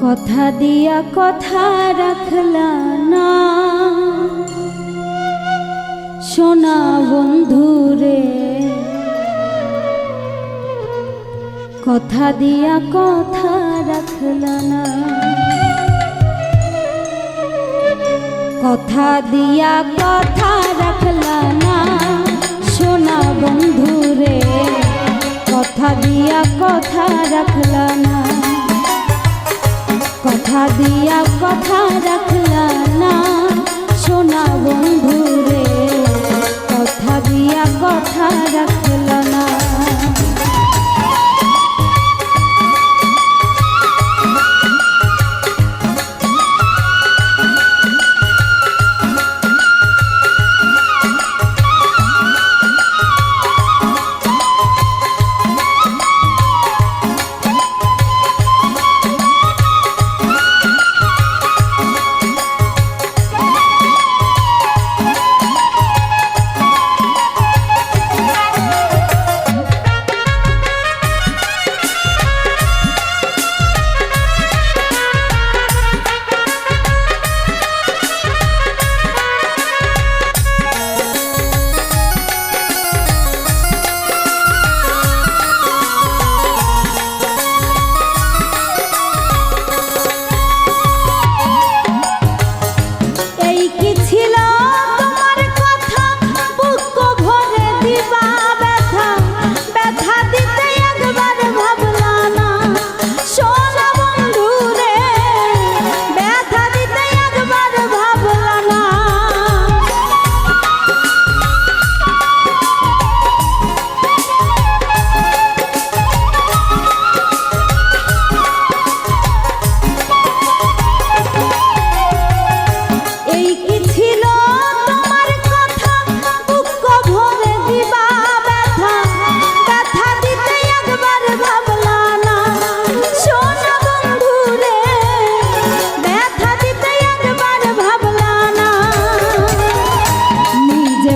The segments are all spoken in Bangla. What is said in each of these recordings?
কথা দিয়া কথা রাখলা না সোনা বন্ধুরে, কথা দিয়া কথা রাখলা না, কথা দিয়া কথা রাখলা না সোনা বন্ধুরে, কথা দিয়া কথা রাখলা না, কথা দিয়া কথা রাখলা না সোনা বন্ধুরে, কথা দিয়া কথা রাখলা না।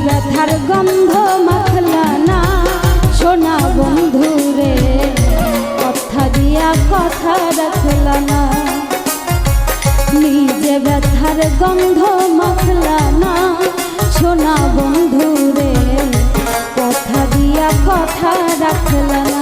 ব্যথার গন্ধ মাখলা না সোনা বন্ধুরে, কথা দিয়া কথা রাখলা না, নিজে ব্যথার গন্ধ মাখলা না সোনা বন্ধুরে, কথা দিয়া কথা রাখলা না।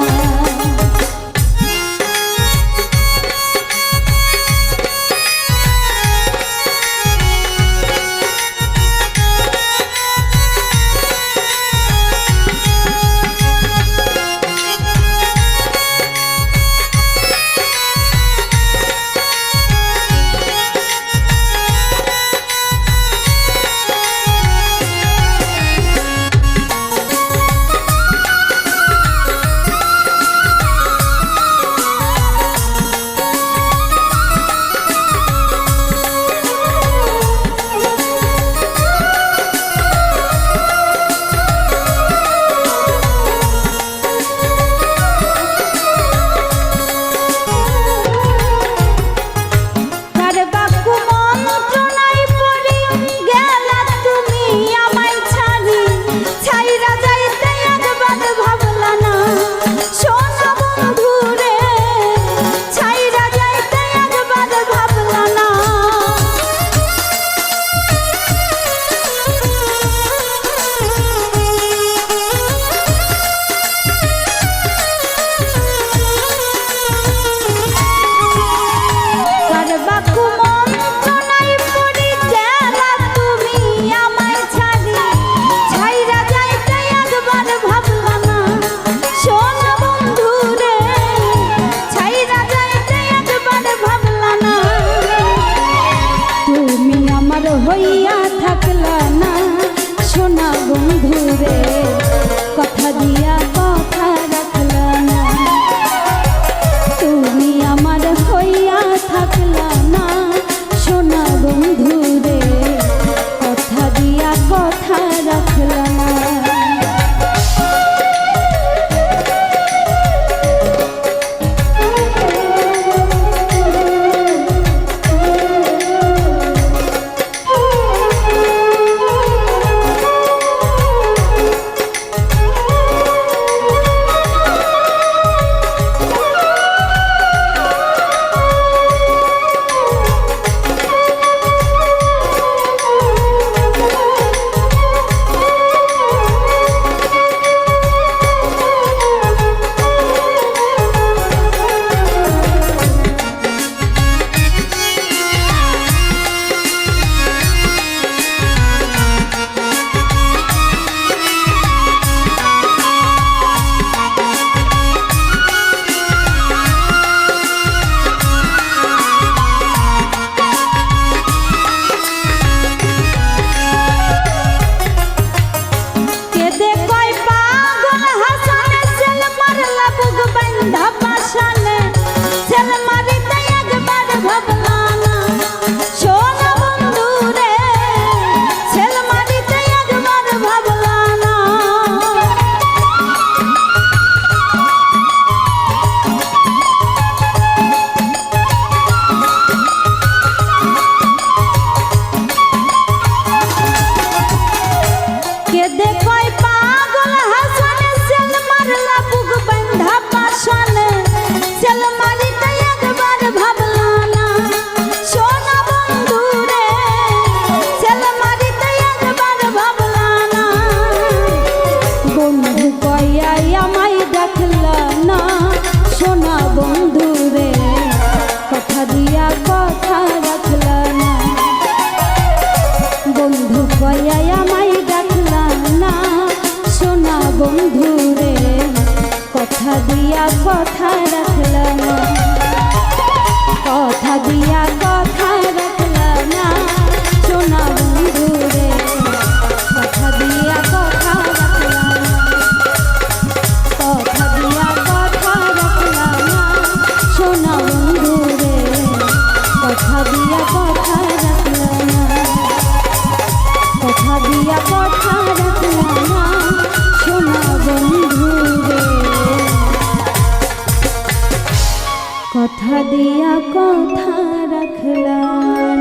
দিয়া কথা রাখলা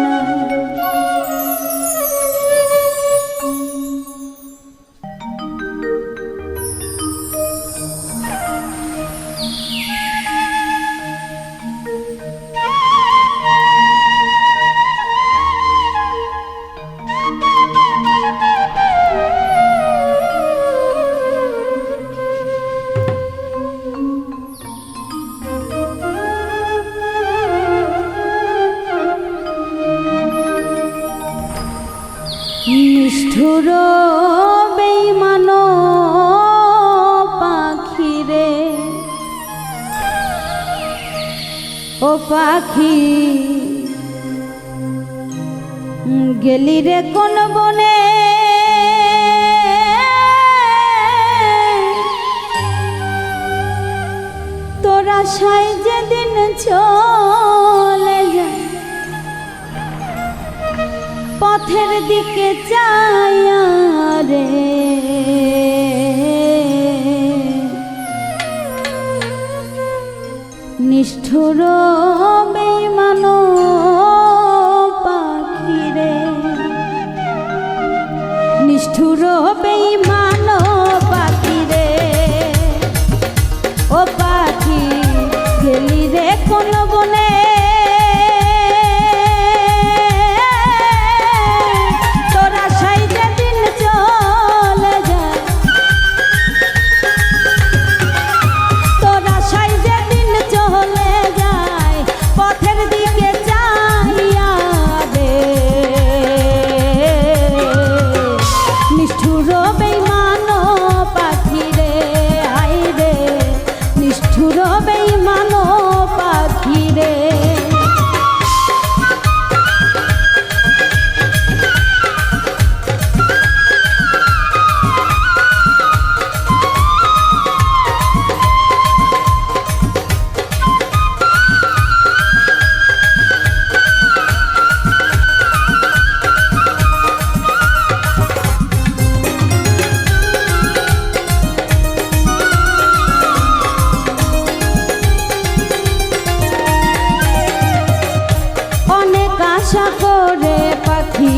না। নিষ্ঠুর বেঈমান পাখি রে, ও পাখি গেলি রে কোন বনে, তোরা সাই যেদিন চলে যায় পথের দিকে চাইয়া রে, নিষ্ঠুর বেঈমান পাখি রে, নিষ্ঠুর বেঈমান পাখি রে, ও পাখি গেলি রে কোন বনে, আশা করে পাখি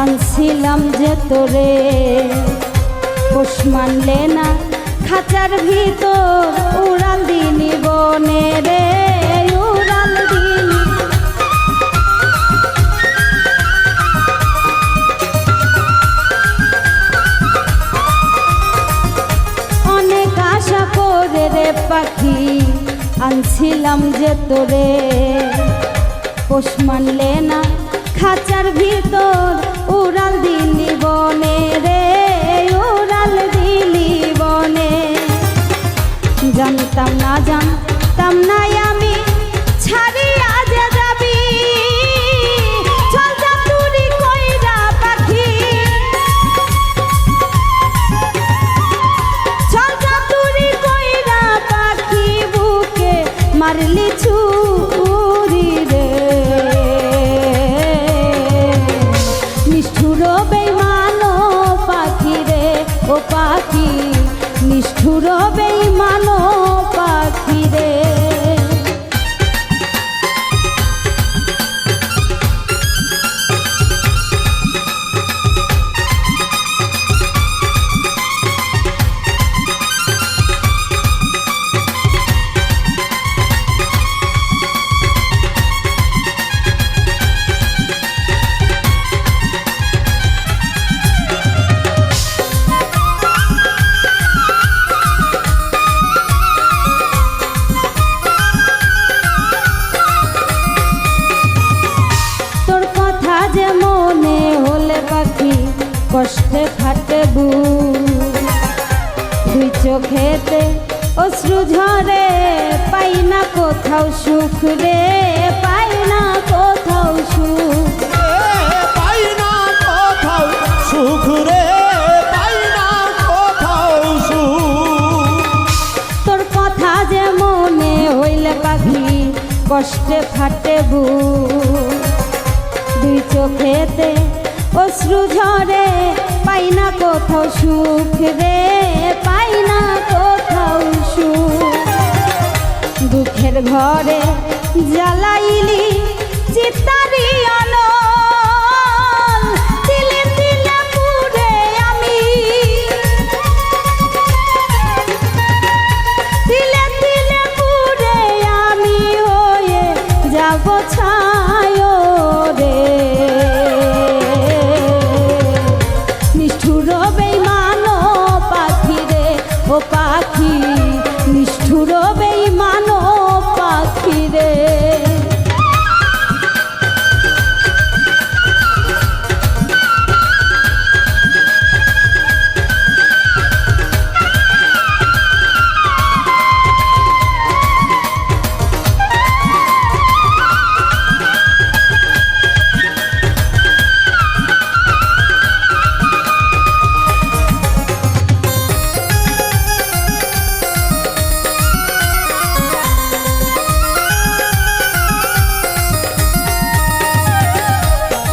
আনছিলাম যে তোরে, পোষ মানলে না খাঁচার ভিতর উড়াল দিনি বনে রে, উড়াল দিনি। অনেক আশা করে রে পাখি আনছিলাম যে তোরে, পোষ মানলে না খাঁচার ভিতর উড়াল দিলি বনে রে, উড়াল দিলি বনে। জানতাম না জানতাম না আমি ছাড়িয়া যে যাবি, চল যা তুরি কইরা পাখি, চল যা তুরি কইরা পাখি, বুকে মারলি ছুরি রে, নিষ্ঠুর বেঈমান পাখি রে, ও পাখি নিষ্ঠুর বেঈমান পাখি রে। কষ্টে ফাটে বুক, দুই চোখেতে অশ্রু ঝরে, পাই না কোথাও সুখ রে, পাই না কোথাও সুখ, পাই না কোথাও সুখ রে, পাই না কোথাও সুখ। তোর কথা যে মনে হইলে পাখি কষ্টে ফাটে বুক, দুই চোখেতে অশ্রু ঝরে, পাই না কোথাও সুখ রে, পাই না কোথাও সুখ। দুঃখের ঘরে যাব ছায় রে নিষ্ঠুর বেঈমান পাখি রে ও পাখি নিষ্ঠুর বেঈমান পাখি রে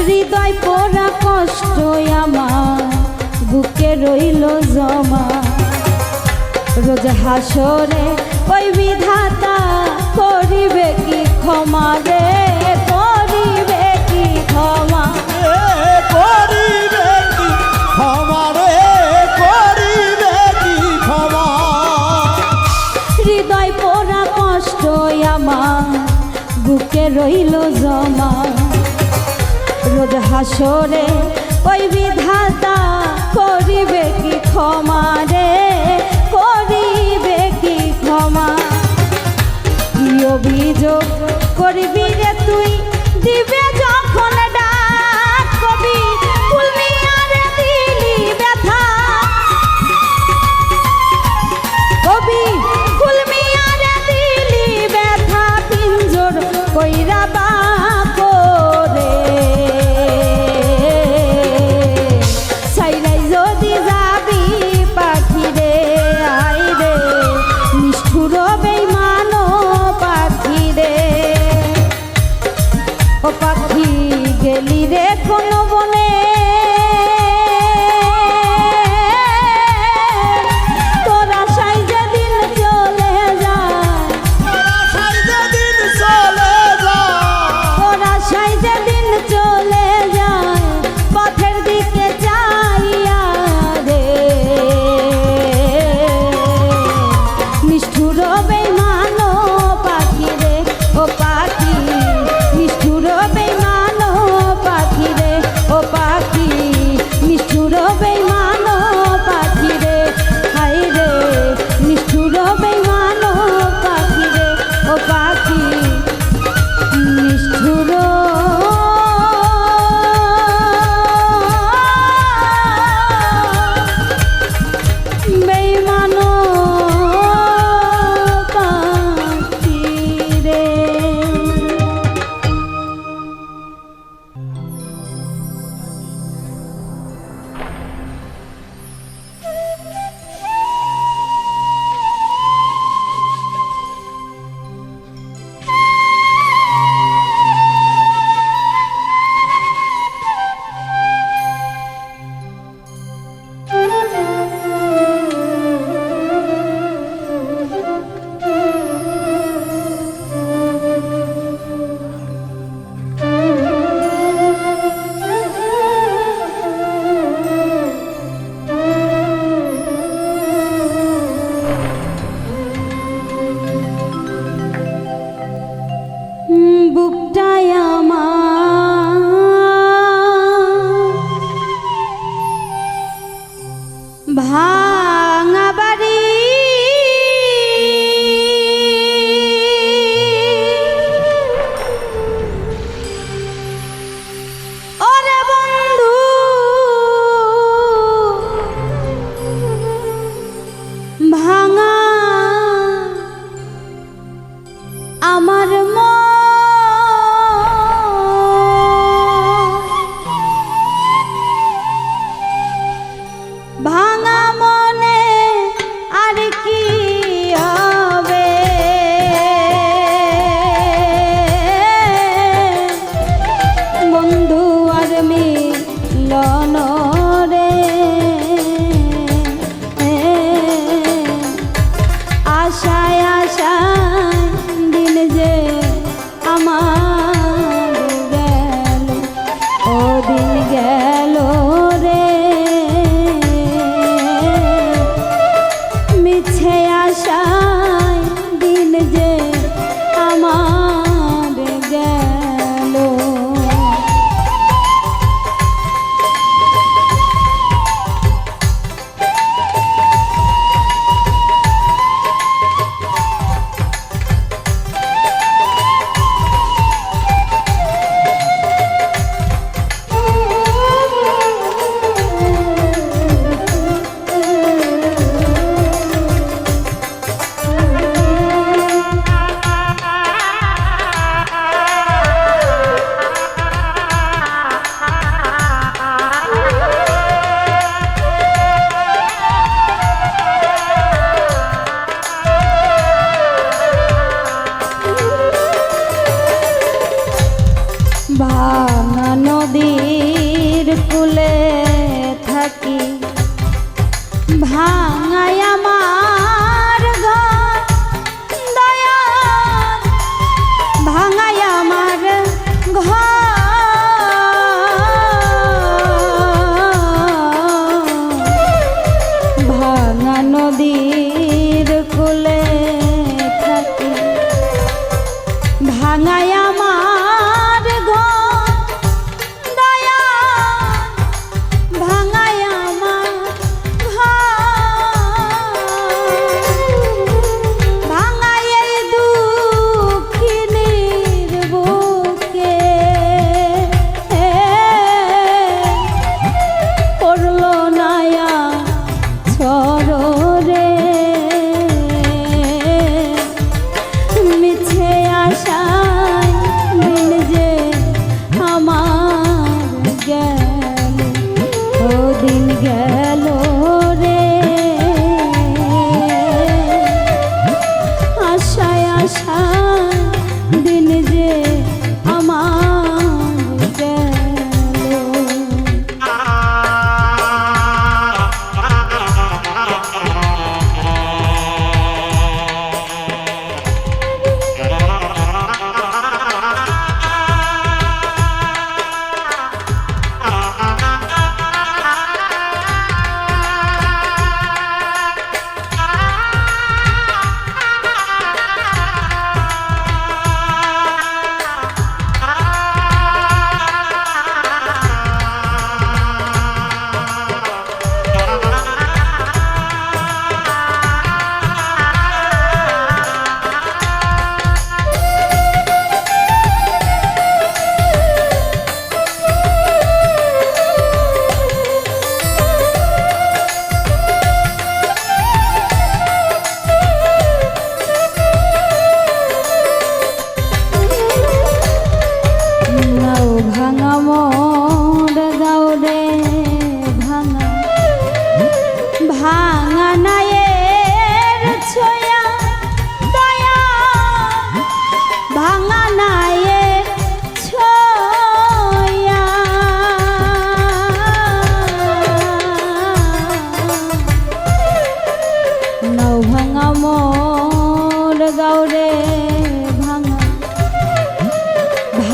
হৃদয় পোড়া কষ্ট আমার বুকে রইল জমা রোজ হাসরে ওই বিধাতা করিবে কি ক্ষমা রে করিবে কি ক্ষমা করিবে কি ক্ষমা রে করিবে কি ক্ষমা হৃদয় পোড়া কষ্ট আমার বুকে রইল জমা রোজ হাসরে ওই বিধাতা করিবে কি ক্ষমা রে করিবে কি ক্ষমা কি অভিযোগ করবি রে তুই দিবে যখন ডাক কবি ফুলমিয়ারে দিলি ব্যথা কবি ফুলমিয়ারে দিলি ব্যথা পিঞ্জর কইরা বা করে সাইরাই যদি যাবি পাখি রে আই রে নিষ্ঠুর বেঈমান পাখি রে ও পাখি গেলি রে কোন বনে তোরা সাই যেদিন চলে যায় আশায় যেদিন চলে যায়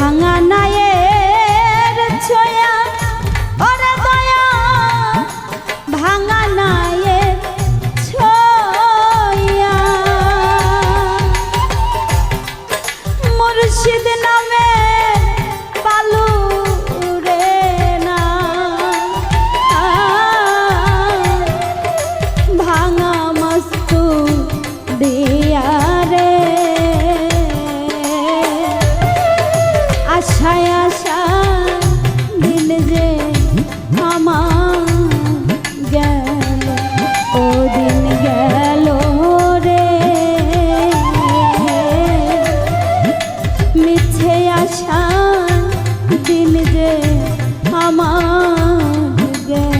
ভাঙা নায়ের ছোঁয়া ওরে দয়া ভাঙা নায়ের ছোঁয়া মুর্শিদ নামে পালু রে না ভাঙা মস্তু দিয়া রে আশায় আশা দিল যে আমার গেল ও দিন গেল রে মিছে আশা দিল যে আমার গেল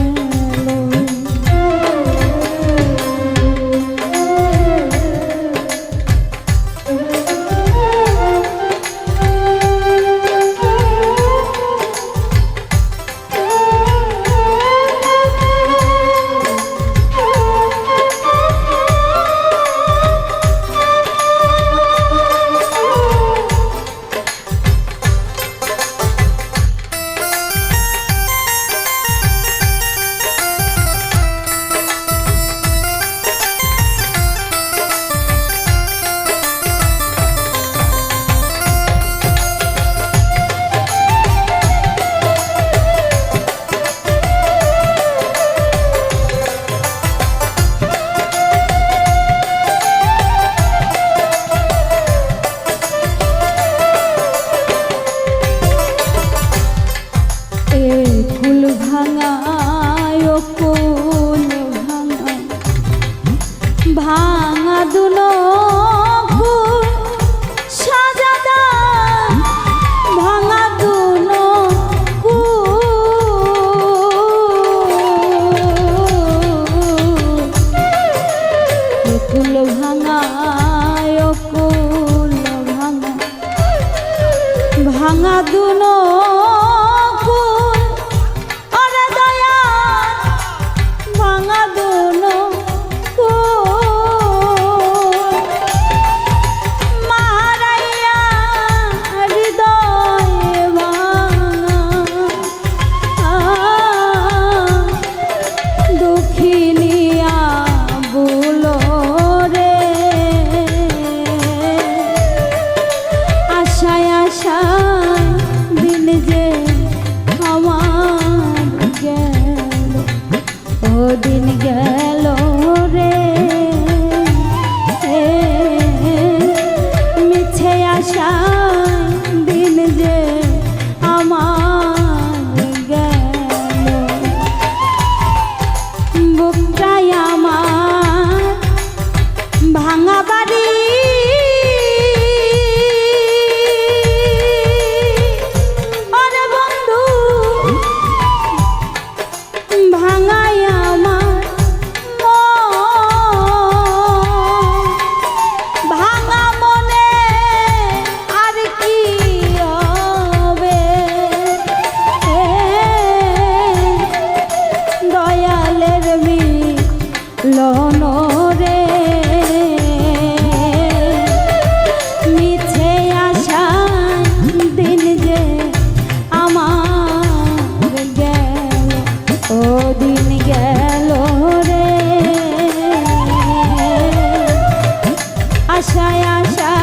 কুল ভাঙা ও কুল ভাঙা ভাঙা দুনো ফুল সাজাদা ভাঙা দুনো কুল ভাঙা ও কুল ভাঙা ভাঙা দুনো দিন গেল রে মিছে আশা দিন যে আমার গেল বুকটাই আমার ভাঙা বাড়ি আরে বন্ধু ভাঙাই লনরে মিছে আশা দিন যে আমার গেল ও দিন গেল রে আশায় আশা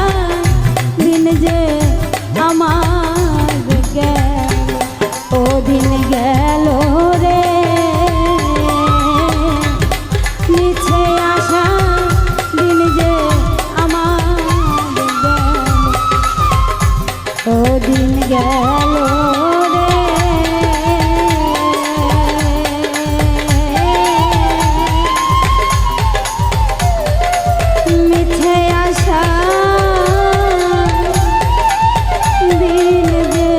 দিন যে আমার গেল ও দিন গেল রে মিছে আশা দিন যে আমার গেল ও দিন গেল রে মিছে আশা দিন যে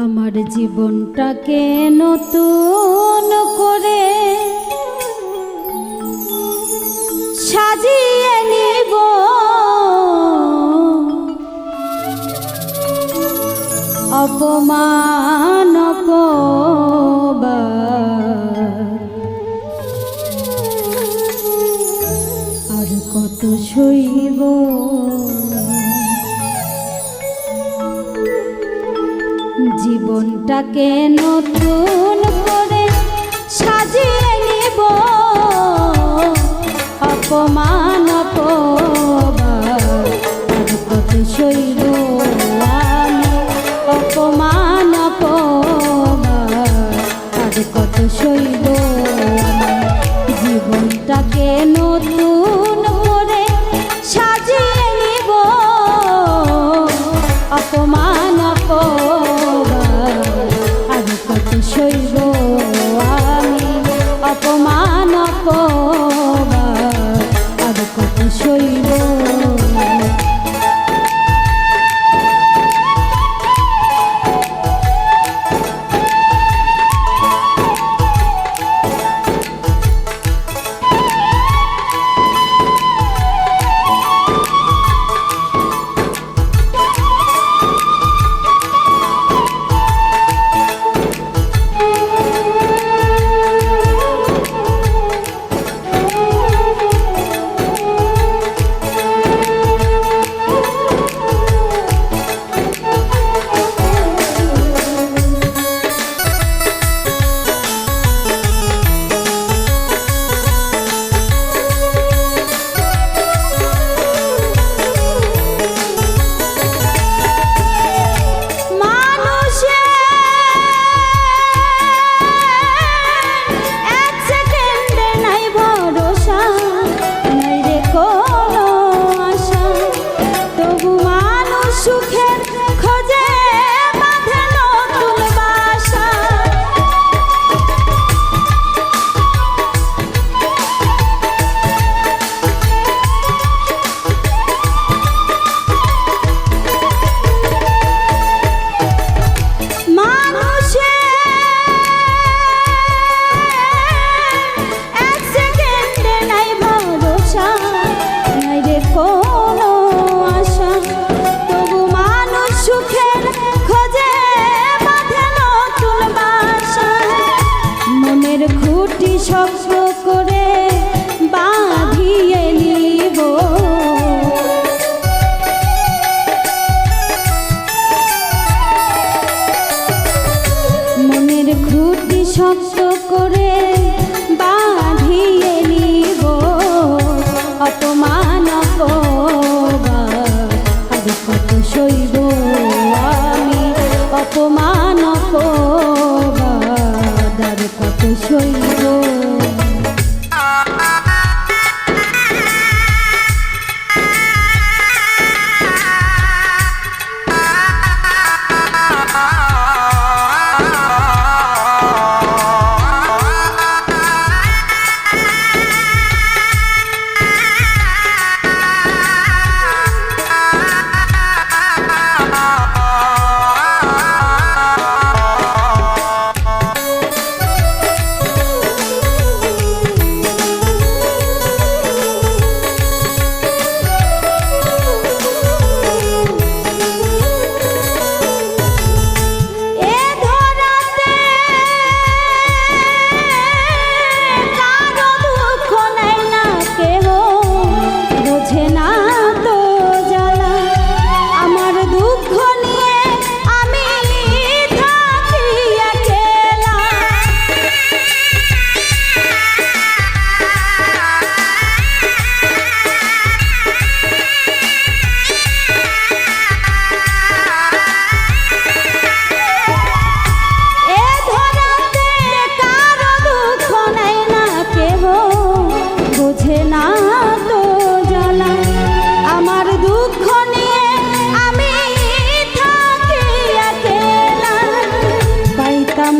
আমার জীবনটাকে নতুন করে সাজিয়ে নিব নিব জীবনটাকে নতুন করে সাজিয়ে নিব অপমান অপমান আর কত সইব আমি অপমান অপমান আর কত সইব জীবনটাকে নতুন করে সাজিয়ে নিব অপমান অপমান আর কত সইব আমি অপমান অপমান আর কত সইব শক্ত করে বাঁধিয়ে নিব মনের খুঁটি শক্ত করে বাঁধিয়ে নিব অপমান অপমান আর কত সইব আমি অপমান অপমান আর কত সইব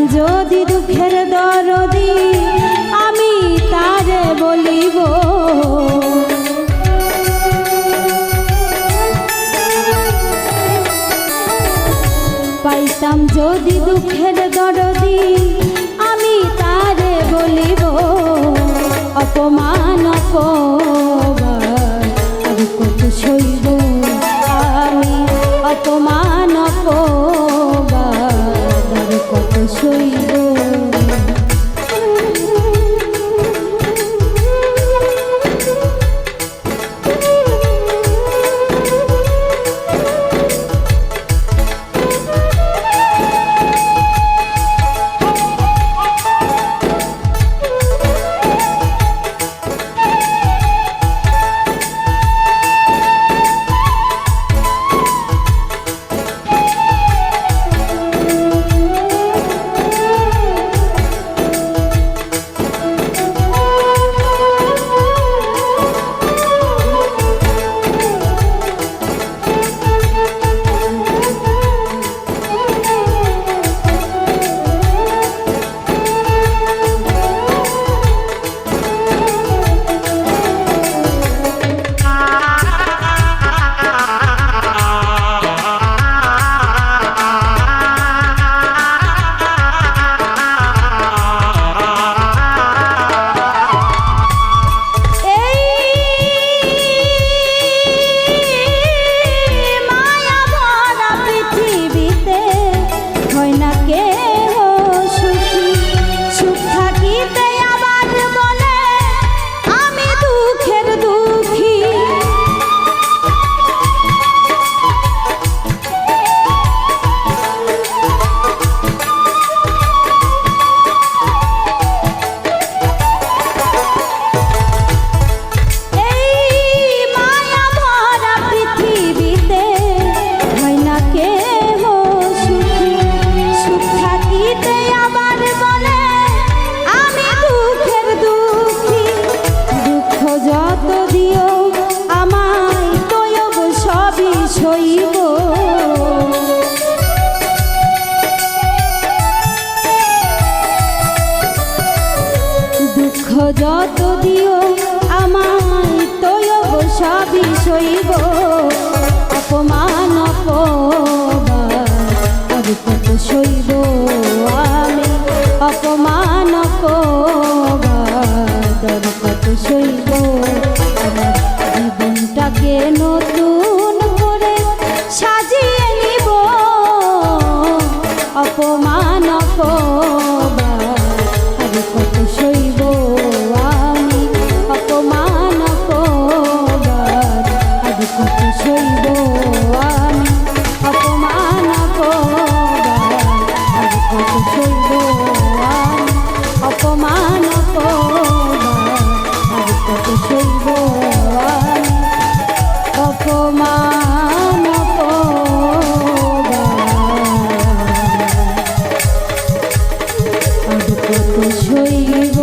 যদি দুঃখের দরদি আমি তারে বলিব পাইতাম যদি দুঃখের দরদি আমি তারে বলিব অপমান অপমান আর কত সইব আমি অপমান অপমান আর কত সইব সইব আমি অপমান অপমান আর কত সইব আমি অপমান অপমান আর কত সইব আমি অপমান অপমান আর কত সইব।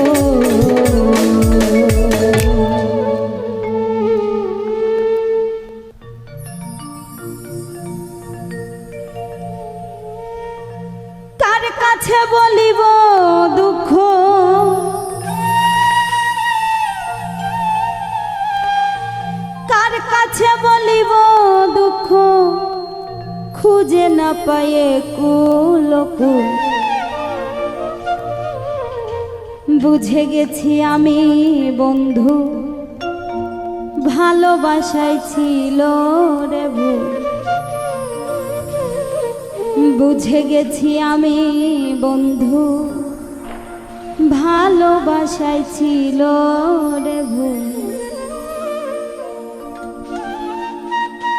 কার কাছে বলিব দুঃখ কার কাছে বলিব দুঃখ খুঁজে না পায়ে কুলকুল বুঝে গেছি আমি বন্ধু ভালোবাসায় ছিল রে ভুল বুঝে গেছি আমি বন্ধু ভালোবাসায় ছিল রে ভুল।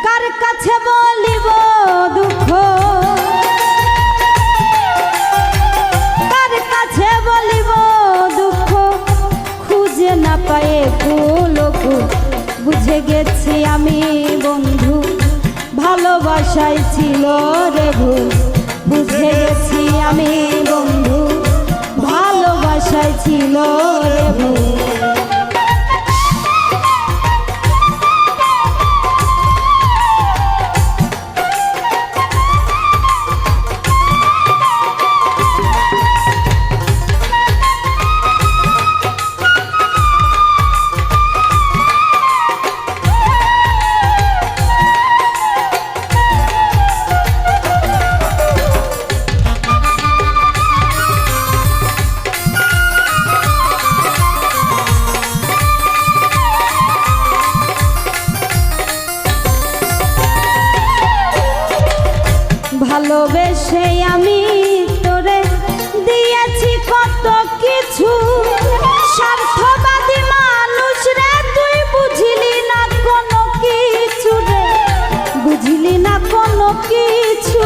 কার কাছে বলিব দুঃখ কার কাছে বলিব দুঃখ খুঁজে না পায়ে কুলকুল বুঝে গেছি আমি বন্ধু ভালোবাসায় ছিল রে ভুল বুঝে গেছি আমি বন্ধু ভালোবাসায় ছিল রে ভুল। ভালোবেসে আমি তোরে দিয়েছি কত কিছু স্বার্থবাদী মানুষ রে তুই বুঝলি না কোনো কিছু রে বুঝলি না কোনো কিছু।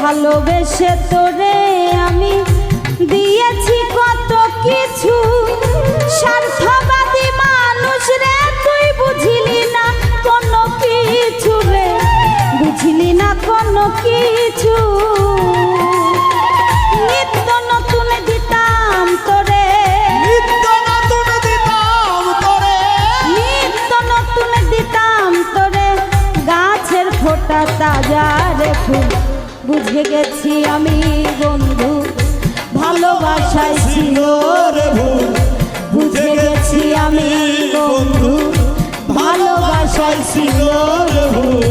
ভালোবেসে তোরে আমি দিয়েছি কত কিছু স্বার্থবাদী মানুষ রে তুই বুঝলি না কোনো কিছু রে বুঝলি না কোনো কিছু। নিত্য নতুন দিতাম তোরে নিত্য নতুন দিতাম তোরে নিত্য নতুন দিতাম তোরে গাছের ফোটা তাজা রে ফুল বুঝে গেছি আমি বন্ধু ভালোবাসায় ছিল রে ভুল বুঝে গেছি আমি বন্ধু ভালোবাসায় ছিল রে ভুল।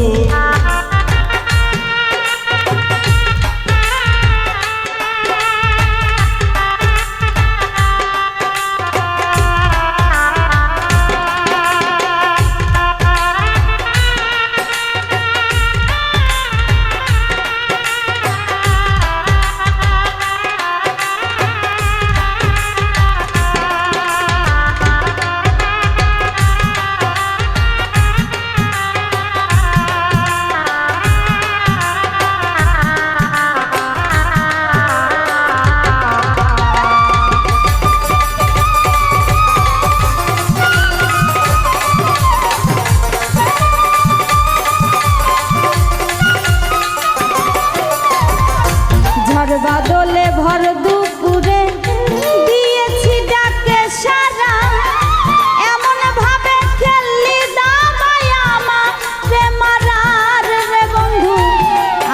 বাদলে ভর দুপুরে দিয়েছি ডাকে সারা এমন ভাবে খেললি দাবাই আমারে মারার রে বন্ধু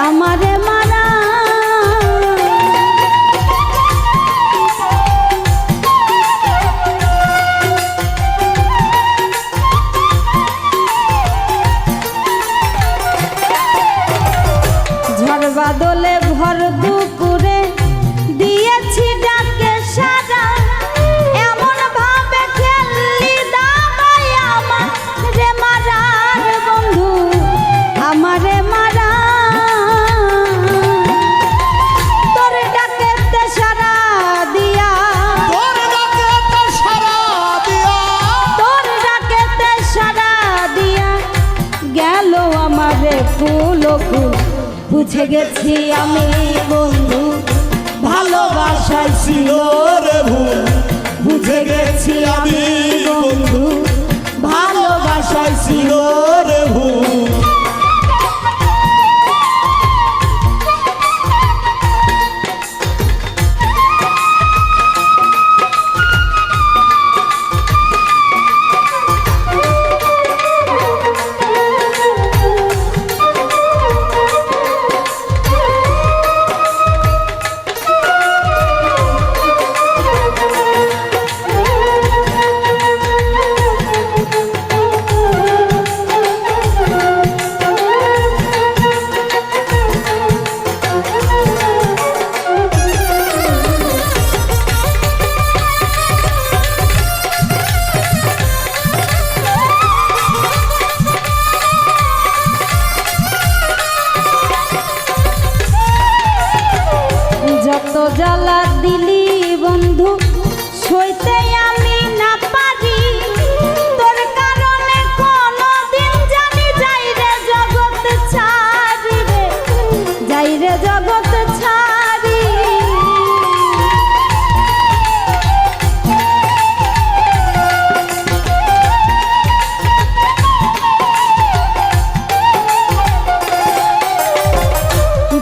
আমারে মারা। ঝড় বাদলে ভর দুপুরে দিয়েছি ডাকে সারা এমন ভাবে খেললি দাবাই আমারে মারার বন্ধু আমারে মারা। গেছি আমি বন্ধু ভালোবাসায় ছিল রে ভুল বুঝে গেছি আমি বন্ধু ভালোবাসায় ছিল রে ভুল যত জ্বালা দিলি বন্ধু সইতে আমি না পারি তোর কারণে কোনদিন জানি যাই রে জগৎ ছাড়ি রে যাই রে জগৎ ছাড়ি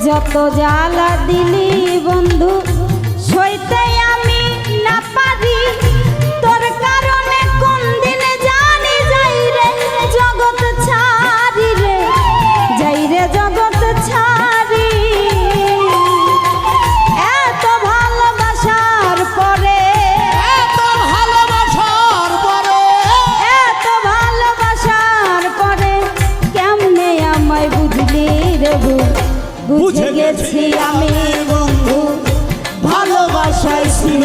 যত জ্বালা দিলি বন্ধু সইতে আমি না পারি তোর কারণে কোন দিনে জানি যাই রে জগৎ ছাড়ি রে যাই রে জগৎ ছাড়ি এত ভালোবাসার পরে এত ভালোবাসার পরে এত ভালোবাসার পরে কেমনে আমায় বুঝলি রে বুঝে গেছি আমি বন্ধু ভালোবাসায় ছিল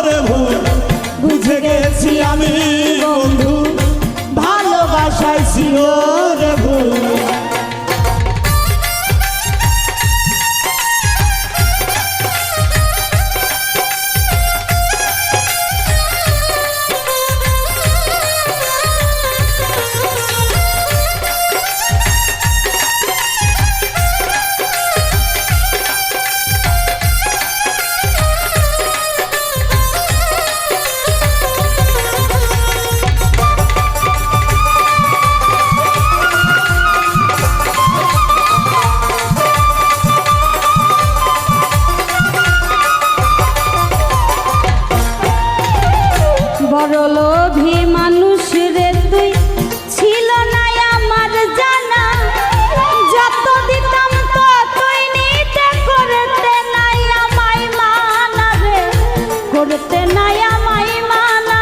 রে ভুল বুঝে গেছি আমি বন্ধু ভালোবাসায় ছিল রে ভুল বড় লোভী মানুষ রে তুই ছিল না আমার জানা যত দিতাম ততই নিতে করতে নাই আমায় মানা রে করতে নাই আমায় মানা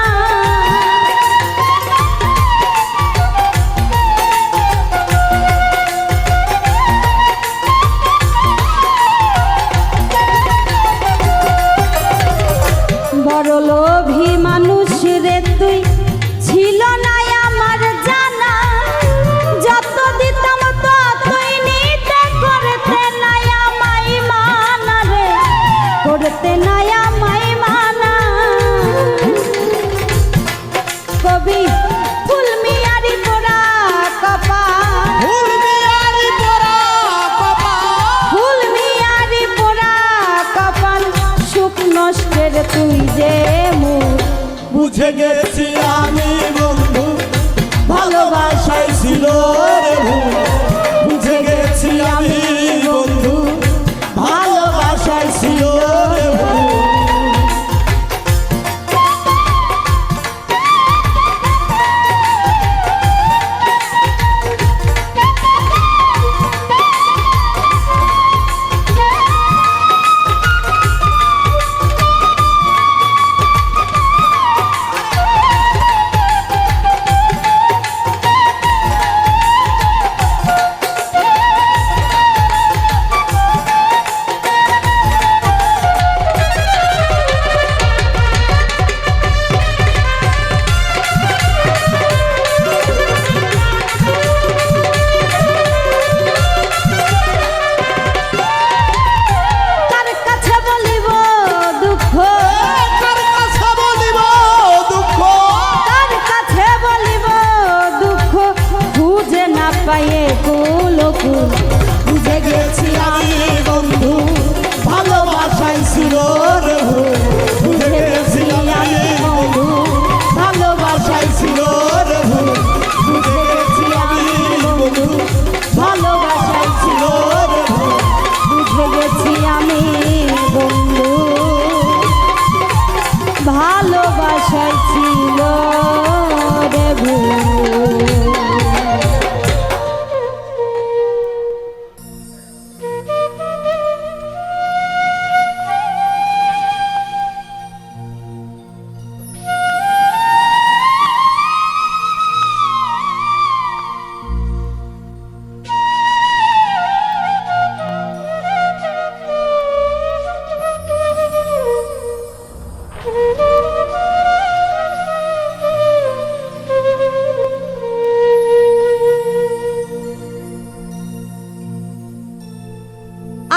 বড় লোভী মানুষ রে তুই ছিল না আমার জানা যত দিতাম ততই নিতে করতে নাই আমায় মানা রে করতে নাই আমায় মানা কবি ফুল মিয়ারি পোড়া কপাল ফুল মিয়ারি পোড়া কপাল ফুল মিয়ারি পোড়া কপাল সুখ নষ্টের তুই যে মুখ বুঝে গেছি আমি বন্ধু ভালোবাসায় ছিল রে ভুল বুঝে গেছি আমি বন্ধু ভালোবাসায় ছিল রে ভুল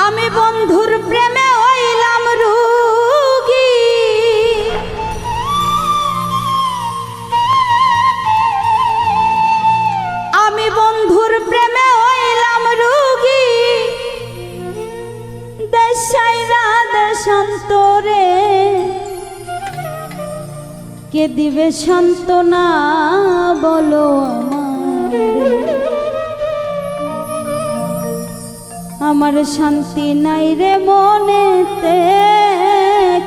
আমি বন্ধুর প্রেমে হইলাম রোগী, আমি বন্ধুর প্রেমে হইলাম রোগী, দেশাইরা দেশান্তরে কে দিবে সান্ত্বনা বলো আমার শান্তি নাই রে মনেতে,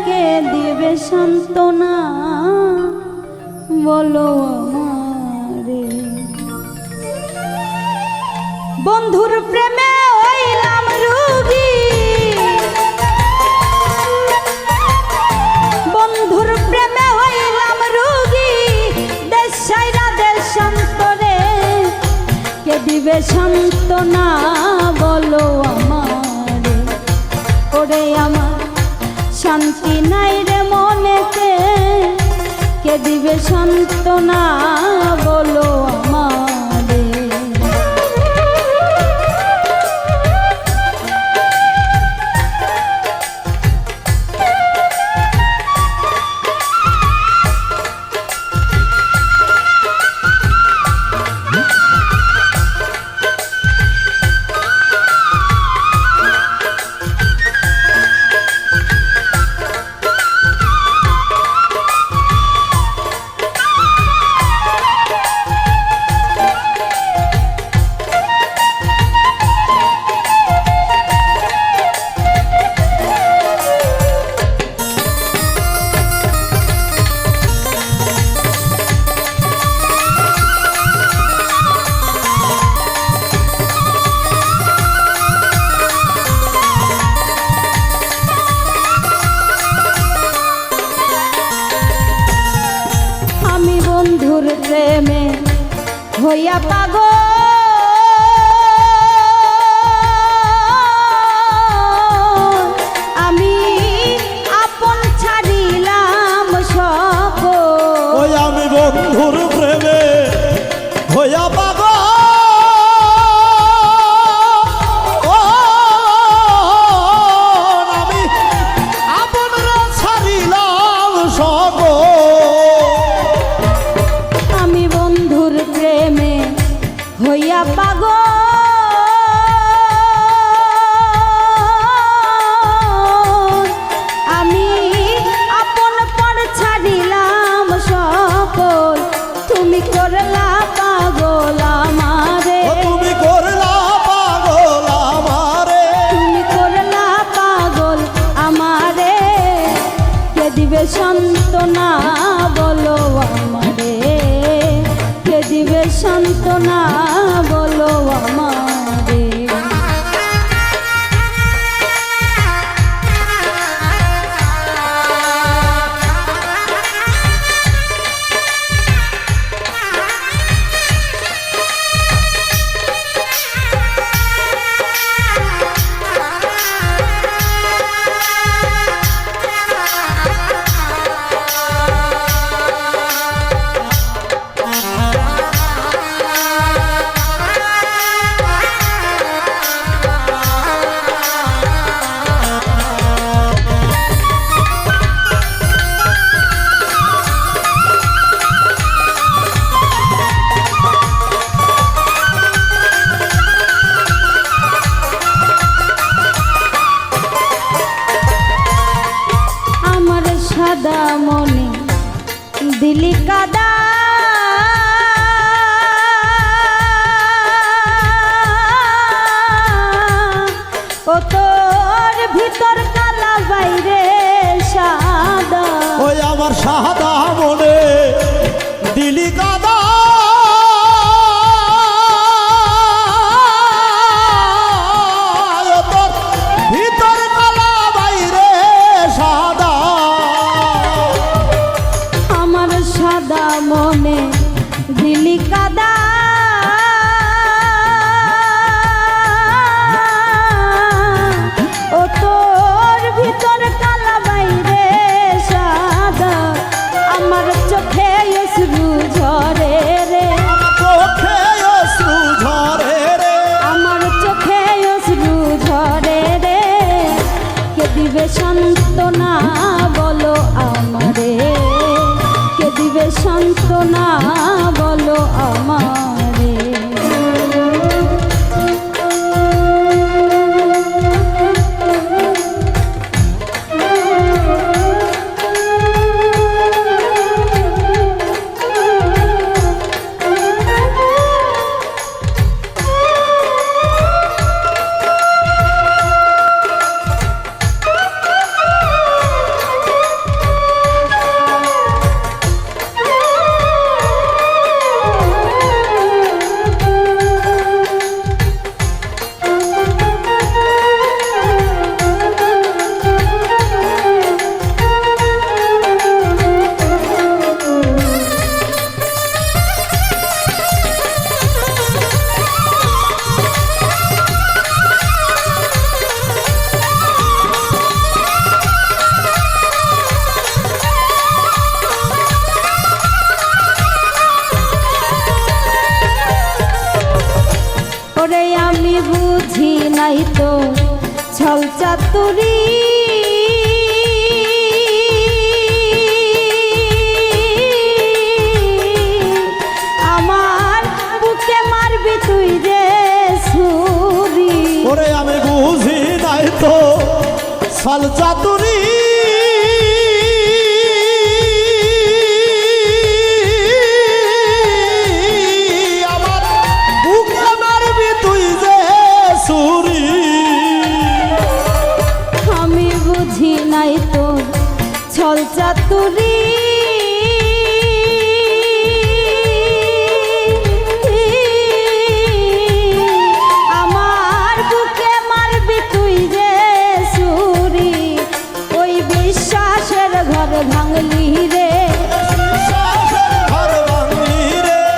কে দিবে সান্ত্বনা বলো আমারে। বন্ধুর প্রেমে হইলাম রোগী, বন্ধুর প্রেমে হইলাম রোগী, দেশাইরা দেশান্তরে কে দিবে সান্ত্বনা বলো আমারে। ওরে আমার শান্তি নাই রে মনেতে, কে দিবে সান্ত্বনা বলো আমারে। বন্ধুর প্রেমে হইয়া পাগল, আমি আপন ছাড়িলাম সকল। ওই আমি বন্ধুর প্রেমে হইয়া পাগল, আমি আপন ছাড়িলাম সকল। আমি বন্ধুর প্রেমে হইয়া পাগল, আমি আপন পর ছাড়িলাম সকল। তুমি করলা পাগল আমারে, তুমি করলা পাগল আমারে, তুমি করলা পাগল আমারে, কে দিবে সান্ত্বনা বলো আমারে, কে দিবে সান্ত্বনা বলো আমারে। সাদা মনে দিলি কাদা, ও তোর ভিতর কালা বাইরে সাদা। ওই আমার সাদা মনে দিলি কাদা, ভিতর কালা বাইরে সাদা। আমার সাদা মনে দিলি কাদা, ও তোর ভিতর কালা বাইরে সাদা। আমার চোখে অশ্রু ঝরে, সান্ত্বনা বলো আমারে, কে দিবে সান্ত্বনা বলো আমারে। ওরে আমি বুঝি নাই তো ছল চাতুরি, আমার বুকে মারবি তুই রে ছুরি। ওরে আমি বুঝি নাই তো ছল চাতুরি, ছল চাতুরি আমার বুকে মারবি তুই যে ছুরি। ওই বিশ্বাসের ঘর ভাঙলি রে,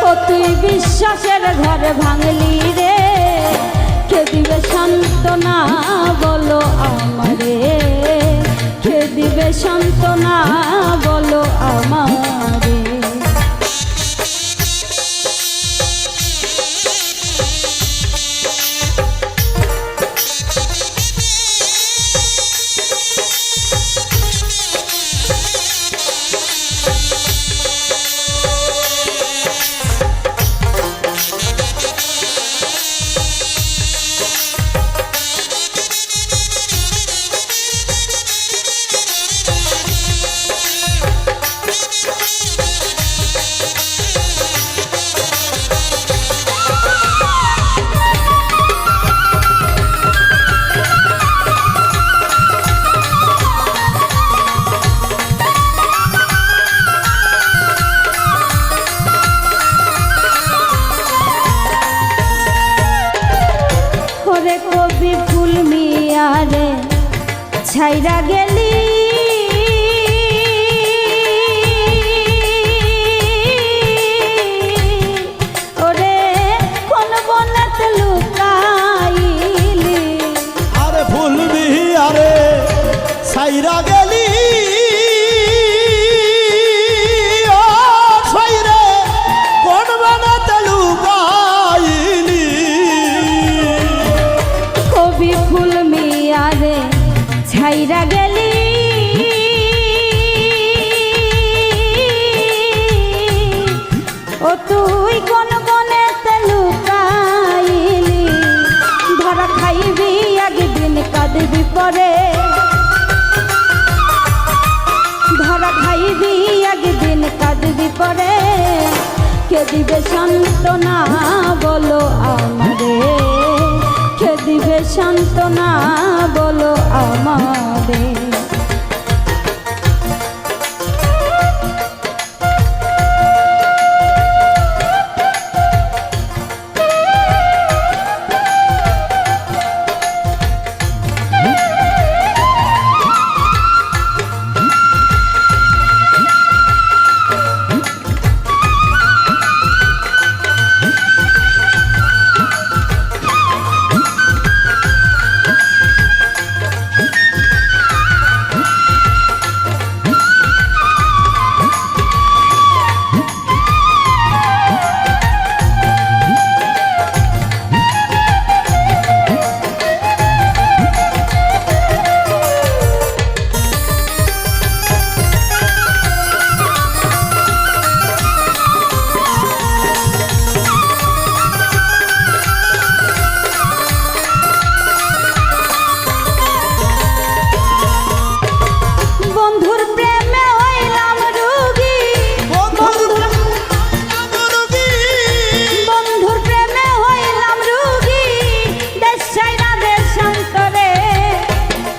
ও তুই বিশ্বাসের ঘর ভাঙলি রে, কে দিবে সান্ত্বনা বলো আমারে, কে দিবে সান্ত্বনা বলো আমারে। কবি ফুল মিয়ারে ছাইরা গেলি, ওরে কোন বনেতে লুকাইলি। আরে ফুল মিয়ারে ছাইরা গেলি, ছাইরা গেলি ও তুই কোন বনেতে লুকাইলি। ধরা খাইবি একদিন কাঁদবি পরে, ধরা খাইবি একদিন কাঁদবি পরে, কে দিবে সান্ত্বনা বলো আমারে, কে দিবে সান্ত্বনা বলো আমারে।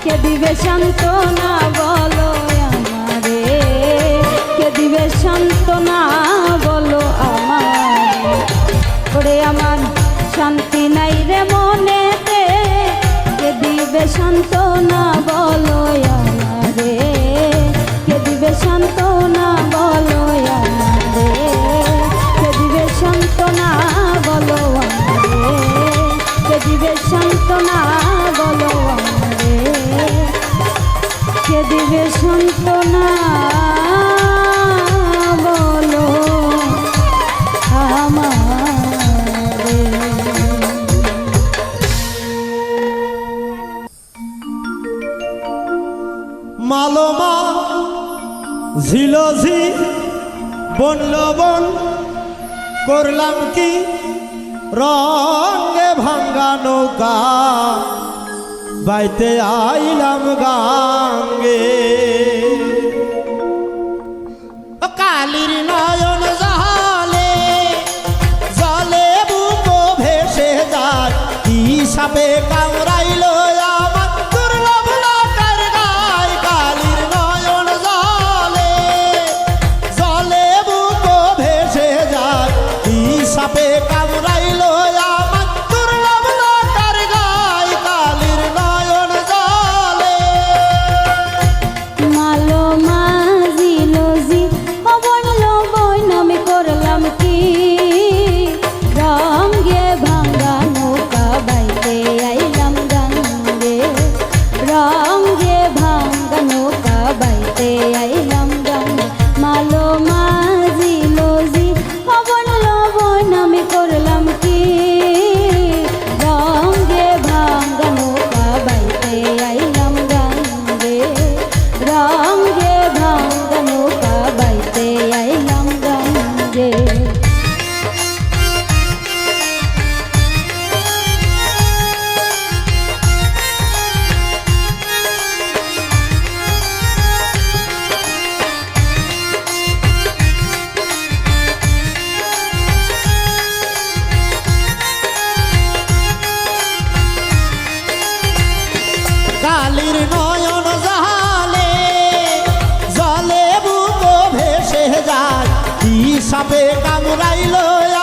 কে দিবে সান্ত্বনা বলো আমারে, কে দিবে সান্ত্বনা বলো আমারে। ওরে আমার শান্তি নাই রে মনেতে, কে দিবে সান্ত্বনা বলো আমারে, কে দিবে সান্ত্বনা বলো আমারে, কে দিবে সান্ত্বনা বলো আমারে, কে দিবে সান্ত্বনা বলো আমারে, কে দিবে সান্ত্বনা বলো আমারে। মালমা ঝিলঝি বন লবণ করলাম কি রঙে ভাঙ্গা নৌকা বাইতে আইলাম গাঙ্গে। কালির নয়ন জলে জলে বুক ভেসে যায়, কি সাপে কামড়াইল আমার দুর্লভ লতার গায়। কালির নয়ন জলে জলে বুক ভেসে যায়, কি সাপে কামড়াইল আমার দুর্লভ লতার গায়। কালির নয়ন জলে মালো মাঝি লজি অবন লবণ আমি করলাম কি রঙে ভাঙ্গা নৌকা বাইতে আইলাম গাঙ্গে, রঙে ভাঙ্গা নৌকা বাইতে আইলাম গাঙ্গে। মালো মাঝি লজি অবন লবণ আমি করলাম কি রঙে ভাঙ্গা নৌকা বাইতে আইলাম গাঙ্গে, রঙে ভাঙ্গা নৌকা বাইতে আইলাম গাঙ্গে। কালির নয়ন জলে জলে বুক ভেসে যায়, কি সাপে কামড়াইল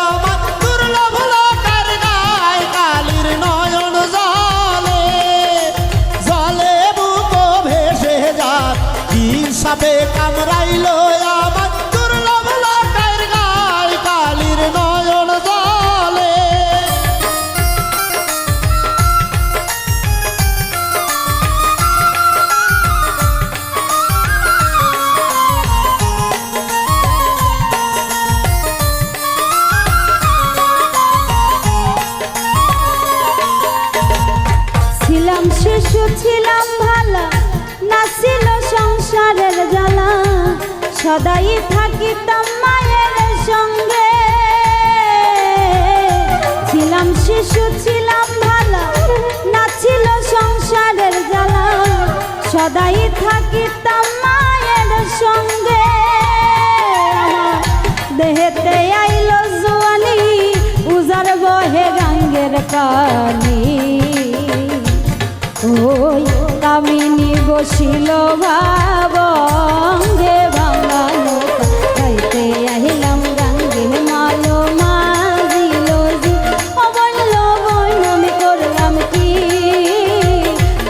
আমার দুর্লভ লতার গায়। কালির নয়ন জলে জলে বুক ভেসে যায়, কি সাপে কামড়াইল আমার দুর্লভ লতার গায়। কালির নয়ন জলে ছিলাম শিশু ছিলাম ভালো, না ছিল সংসারের জ্বালা, সদাই থাকিতাম মায়ের সঙ্গে। ছিলাম শিশু ছিলাম ভালো, না ছিল সংসারের জ্বালা, সদাই থাকিতাম মায়ের সঙ্গে। আমার দেহেতে আইল জোয়ানি, উজার বহে গাঙ্গের কানি, ওই কামিনী বসিল ভাবঙ্গে ভাঙ্গা নৌকা বাইতে আইলাম গাঙ্গে। মালো মাঝি লজি অবন লবণ আমি করলাম কি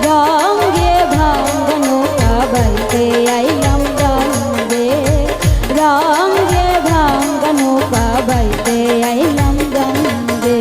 রঙে ভাঙ্গা নৌকা বাইতে আইলাম গাঙ্গে, রঙে ভাঙ্গা নৌকা বাইতে আইলাম গাঙ্গে।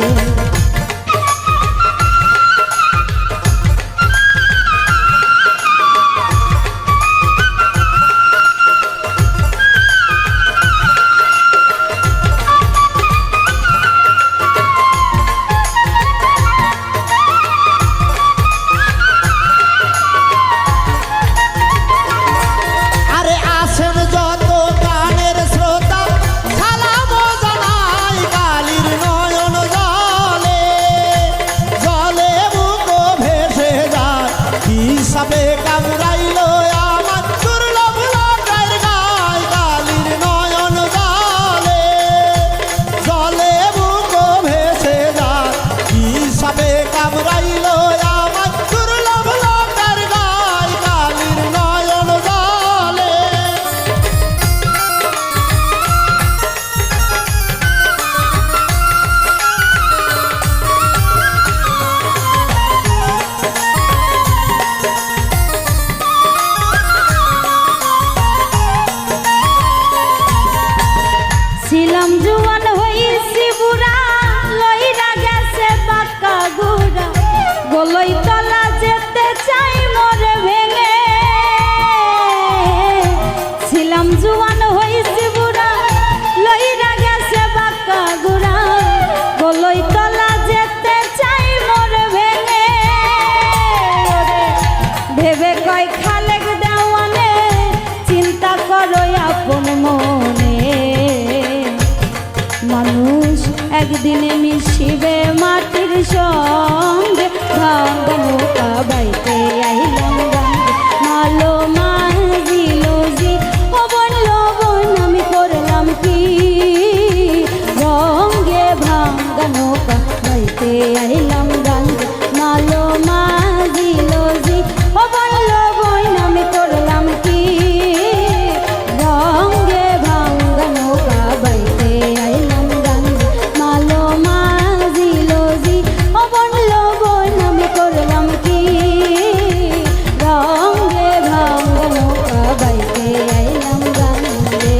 কামড়াইল আমার দুর্লভ লতার গায়। কয় খালেক দেওয়ানে চিন্তা করো আপন মনে মানুষ একদিনে মিশিবে মাটির সঙ্গে ভাঙা নৌকা বাইতে আইলাম গাঙ্গে মালো মাঝিলো জি ও বন লবণ আমি করলাম কি রঙ্গে ভাঙা নৌকা বাইতে আইলাম গাঙ্গে মালো মাঝিলো জি ও বন লবণ আমি করলাম কি রঙ্গে ভাঙা নৌকা বাইতে আইলাম গাঙ্গে মালো মাঝিলো জি ও বন লবণ আমি করলাম কি রঙ্গে ভাঙা নৌকা বাইতে আইলাম গাঙ্গে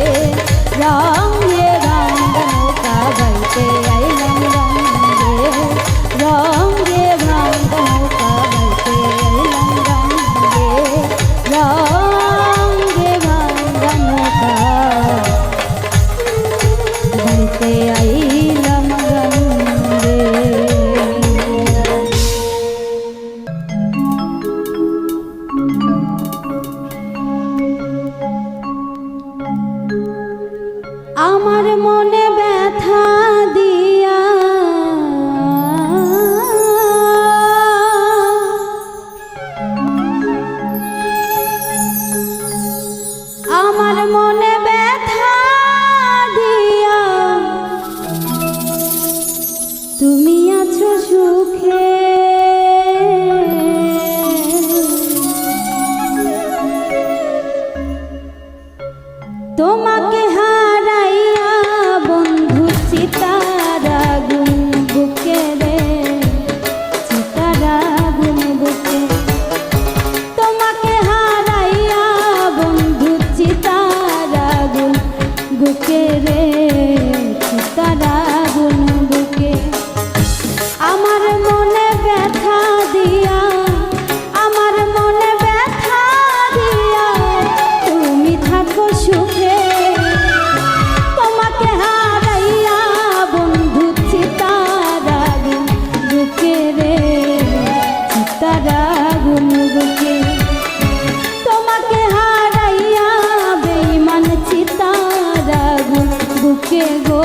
রঙ্গে ভাঙা নৌকা বাইতে আইলাম গাঙ্গে রঙ্গে ভাঙা নৌকা বাইতে আইলাম গাঙ্গে রঙ্গে ভাঙা নৌকা বাইতে আইলাম গাঙ্গে। আমার মনে ব্যথা দিয়া আমার মনে ব্যথা দিয়া তুমি আছো সুখে তোমাকে হারাইয়া বন্ধু চিতারা গুন বুকে রে চিতারা গুন বুকে তোমাকে হারাইয়া বন্ধু চিতারা গুন বুকে রে চিতারা গুন বুকে আমার মনে ব্যথা দিয়া আমার মনে ব্যথা দিয়া তুমি থাকো সুখে তোমাকে হারাইয়া বন্ধু চিতারা গুন বুকে রে চিতারা গুন বুকে তোমাকে হারাইয়া বেঈমান চিতারা গুন বুকে গো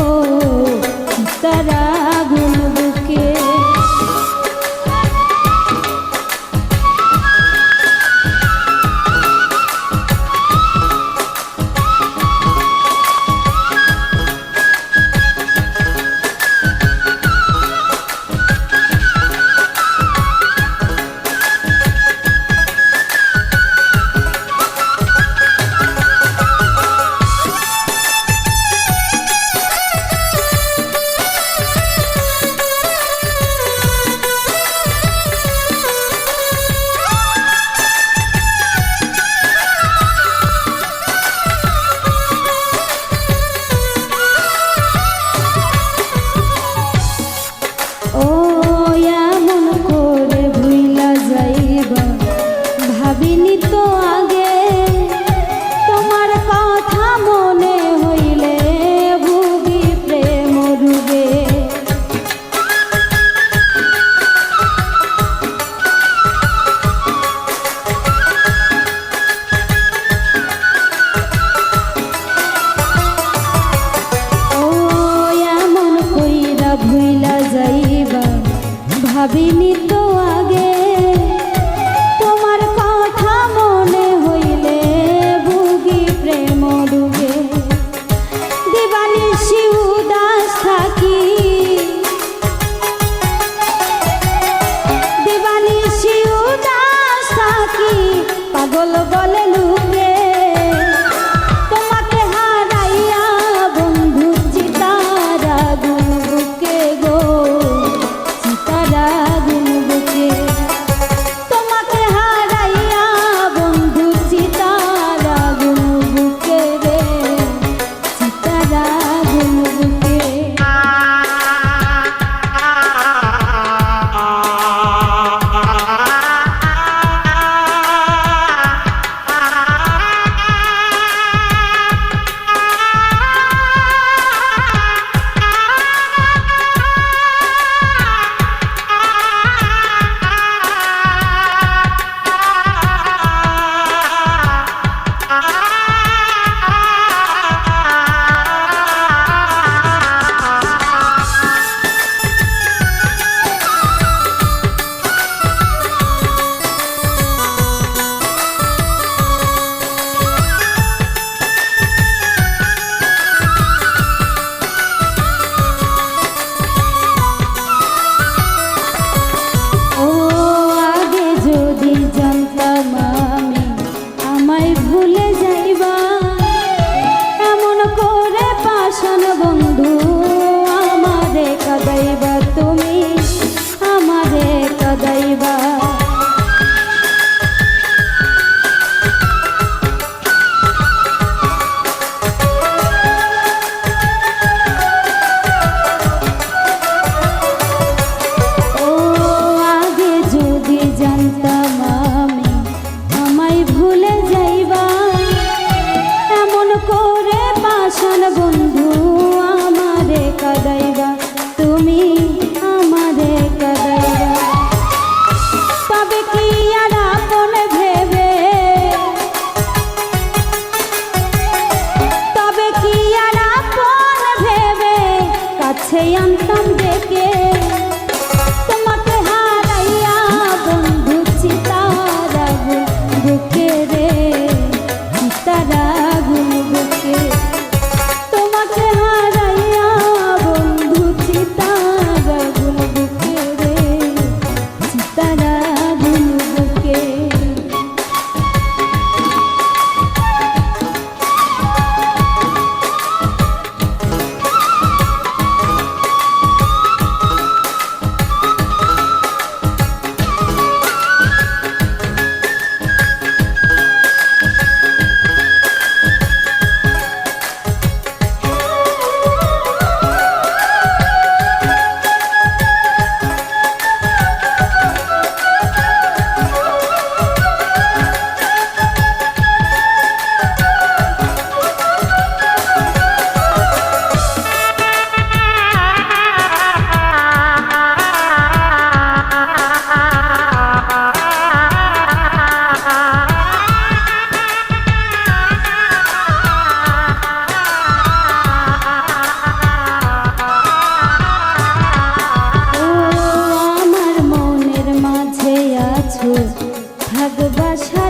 চিতারা গুন বুকে ও এমন করে ভুইলা যাইবা ভাবিনি তো আগে তোমার কথা মনে হইলে ভুগি প্রেম রুগে ও এমন কইরা ভুইলা যাইবা ভাবিনি তো আগে তোমার কথা মনে হইলে ভুগি প্রেম ডুবে দিবানিশি উদাস থাকি দিবানিশি উদাস থাকি পাগল বলে লুকে তোমাকে হারাইয়া বন্ধু চিতারা গুন বুকে গো চিতারা গুন বুকে তোমাকে হারাইয়া বন্ধু চিতারা গুন বুকে রে চিতারা গুন বুকে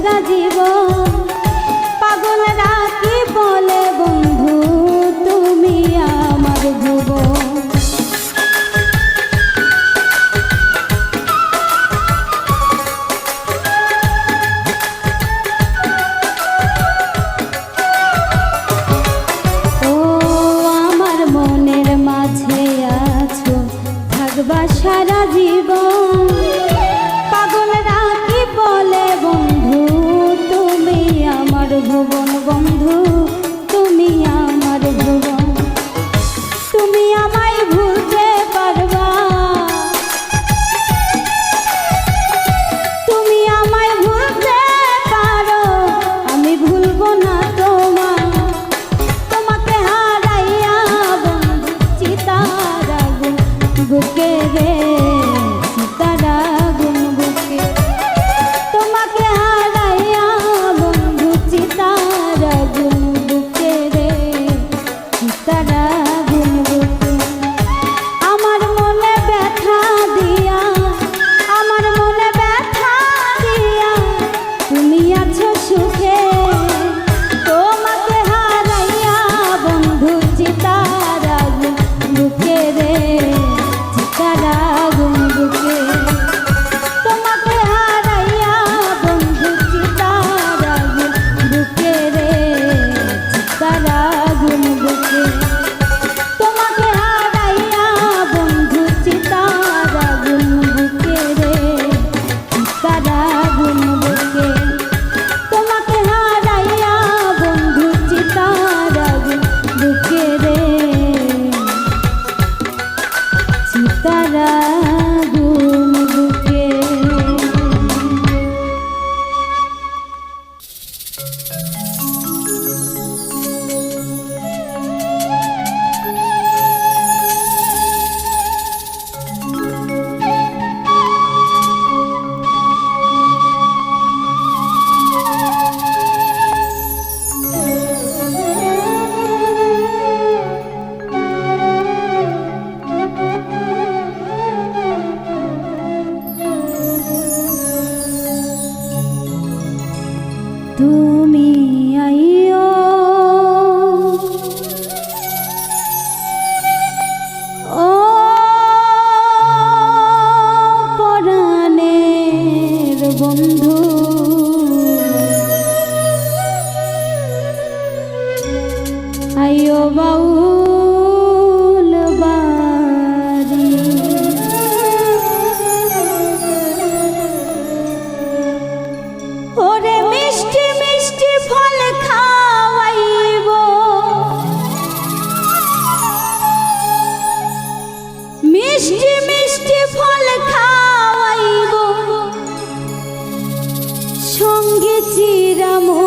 সারা জীবন পাগলরা কি বলে বন্ধু তুমি আমার ভুবন ও আমার মনের মাঝে আছো থাকবা সারা জীবন পাগলরা কি বলে বন্ধু তুমি আমার ভুবন বন্ধু তুমি আমার ভুবন তুমি আমায় ভুলতে পারবা তুমি আমায় ভুলতে পারো আমি ভুলবো না তোমাকে হারাইয়া বন্ধু চিতার আগুন বুকে রে চিতার আগুন বুকে তোমাকে হারাইয়া বন্ধু চিতার আগুন বুকে রে চিতার আগুন বুকে আমার মনে ব্যথা দিয়া আমার মনে ব্যথা দিয়া তুমি আছো সুখে তোমাকে হারাইয়া বন্ধু চিতার আগুন বুকে রে চিতার আগুন বুকে তোমাকে হারাইয়া বন্ধু চিতার আগুন বুকে রে চিতার আগুন বুকে তোমাকে হারাইয়া বন্ধু চিতার আগুন বুকে রে চিতার আগুন বুকে তোমাকে হারাইয়া বন্ধু চিতার আগুন বুকে রে চিতার আগুন বুকে তুমি আইও ও পরাণের বন্ধু আইও বাউল বাড়ি ওরে মিষ্টি মিষ্টি ফল খাওয়াইব মিষ্টি মিষ্টি ফল খাওয়াইব সঙ্গে চিরামো